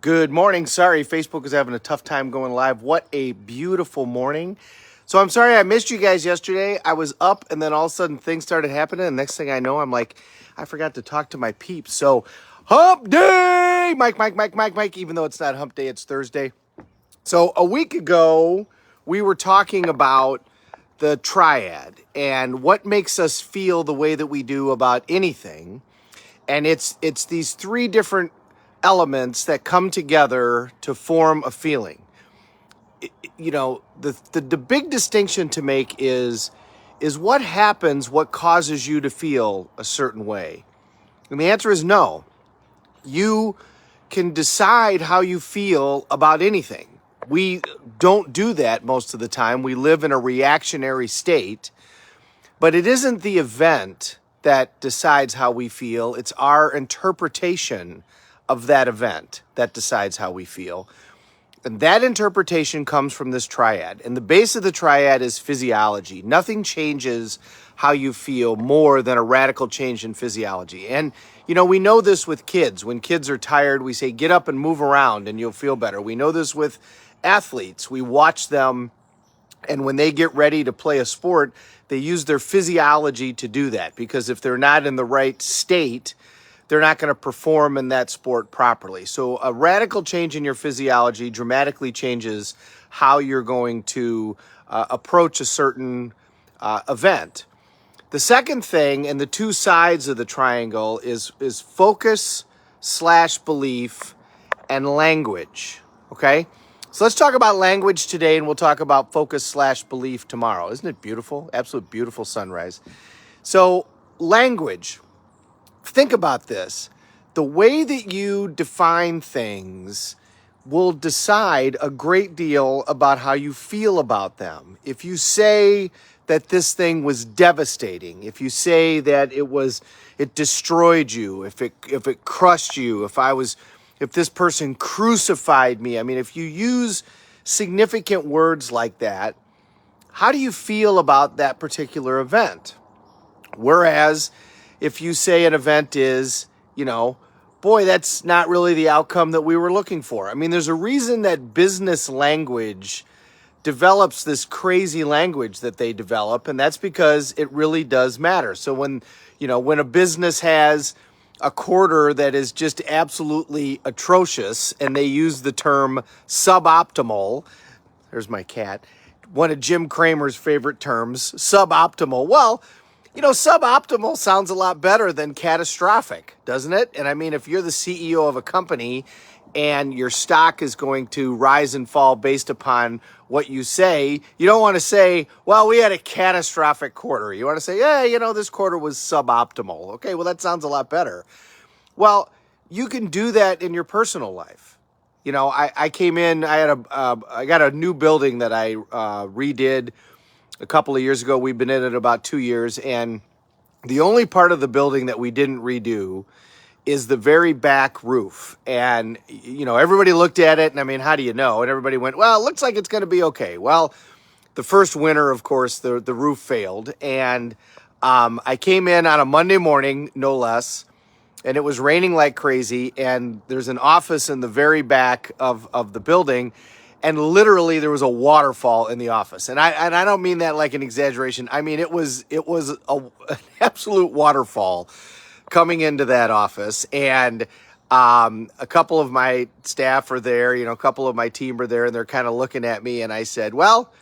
Good morning. Sorry, Facebook is having a tough time going live. What a beautiful morning. So I'm sorry I missed you guys yesterday. I was up and then all of a sudden things started happening. And next thing I know, I'm like, I forgot to talk to my peeps. So hump day, Mike, even though it's not hump day, it's Thursday. So a week ago, we were talking about the triad and what makes us feel the way that we do about anything. And it's these three different elements that come together to form a feeling. The big distinction to make is what happens, what causes you to feel a certain way? And the answer is no. You can decide how you feel about anything. We don't do that most of the time. We live in a reactionary state, but it isn't the event that decides how we feel. It's our interpretation of that event that decides how we feel. And that interpretation comes from this triad. And the base of the triad is physiology. Nothing changes how you feel more than a radical change in physiology. And, we know this with kids. When kids are tired, we say, get up and move around and you'll feel better. We know this with athletes. We watch them, and when they get ready to play a sport, they use their physiology to do that. Because if they're not in the right state, they're not going to perform in that sport properly. So a radical change in your physiology dramatically changes how you're going to approach a certain event. The second thing, and the two sides of the triangle, is focus/belief and language. Okay? So let's talk about language today, and we'll talk about focus/belief tomorrow. Isn't it beautiful? Absolute beautiful sunrise. So language. Think about this. The way that you define things will decide a great deal about how you feel about them. If you say that this thing was devastating, if you say that it destroyed you, if it crushed you, if this person crucified me, if you use significant words like that, how do you feel about that particular event? Whereas if you say an event is, boy, that's not really the outcome that we were looking for. There's a reason that business language develops this crazy language that they develop, and that's because it really does matter. So when a business has a quarter that is just absolutely atrocious and they use the term suboptimal, there's my cat, one of Jim Cramer's favorite terms, suboptimal. Well, suboptimal sounds a lot better than catastrophic, doesn't it? And if you're the CEO of a company and your stock is going to rise and fall based upon what you say, you don't want to say, well, we had a catastrophic quarter. You want to say, this quarter was suboptimal. Okay, well, that sounds a lot better. Well, you can do that in your personal life. I came in, I got a new building that I redid a couple of years ago. We've been in it about 2 years, and the only part of the building that we didn't redo is the very back roof. And, everybody looked at it, and how do you know? And everybody went, well, it looks like it's going to be okay. Well, the first winter, of course, the roof failed, and I came in on a Monday morning, no less, and it was raining like crazy, and there's an office in the very back of the building, and literally there was a waterfall in the office. And I don't mean that like an exaggeration. It was an absolute waterfall coming into that office. And a couple of my staff are there, a couple of my team are there, and they're kind of looking at me. And I said, well,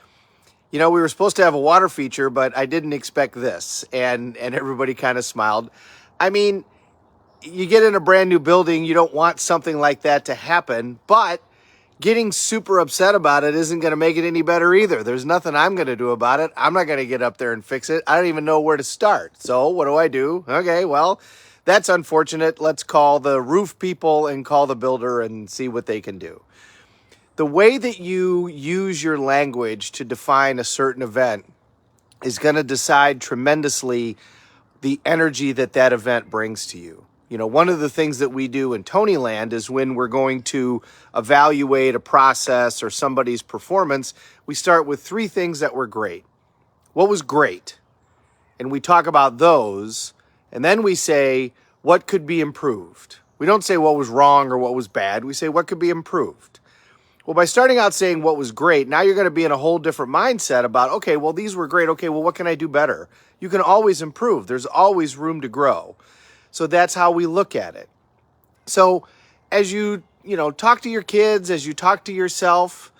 we were supposed to have a water feature, but I didn't expect this. And everybody kind of smiled. You get in a brand new building, you don't want something like that to happen, but getting super upset about it isn't going to make it any better either. There's nothing I'm going to do about it. I'm not going to get up there and fix it. I don't even know where to start. So what do? Okay, well, that's unfortunate. Let's call the roof people and call the builder and see what they can do. The way that you use your language to define a certain event is going to decide tremendously the energy that event brings to you. One of the things that we do in Tonyland is when we're going to evaluate a process or somebody's performance, we start with 3 things that were great. What was great? And we talk about those, and then we say, what could be improved? We don't say what was wrong or what was bad. We say what could be improved. Well, by starting out saying what was great, now you're going to be in a whole different mindset about, okay, well, these were great. Okay, well, what can I do better? You can always improve. There's always room to grow. So that's how we look at it. So as you talk to your kids, as you talk to yourself,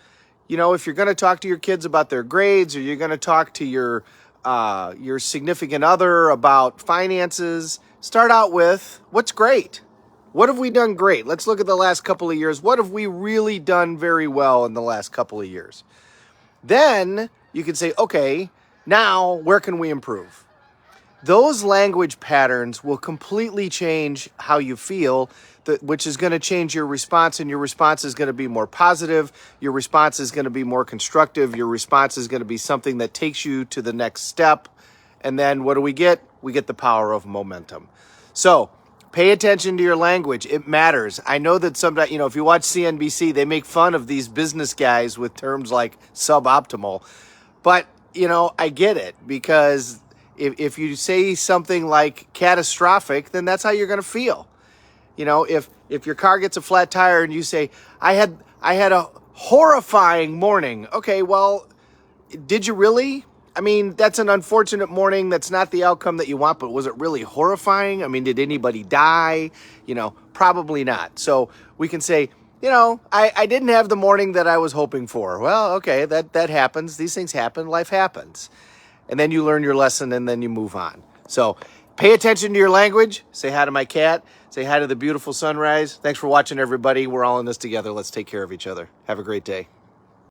if you're going to talk to your kids about their grades, or you're going to talk to your significant other about finances, start out with what's great. What have we done great? Let's look at the last couple of years. What have we really done very well in the last couple of years? Then you can say, okay, now where can we improve? Those language patterns will completely change how you feel, which is going to change your response, and your response is going to be more positive. Your response is going to be more constructive. Your response is going to be something that takes you to the next step. And then what do we get? We get the power of momentum. So pay attention to your language. It matters. I know that sometimes, if you watch CNBC, they make fun of these business guys with terms like suboptimal. But, I get it, because if you say something like catastrophic, then that's how you're going to feel. If your car gets a flat tire and you say, I had a horrifying morning. Okay, well, did you really? I mean, that's an unfortunate morning. That's not the outcome that you want, but was it really horrifying? I mean, did anybody die? Probably not. So we can say, I didn't have the morning that I was hoping for. Well, okay, that happens. These things happen. Life happens. And then you learn your lesson, and then you move on. So pay attention to your language. Say hi to my cat. Say hi to the beautiful sunrise. Thanks for watching, everybody. We're all in this together. Let's take care of each other. Have a great day.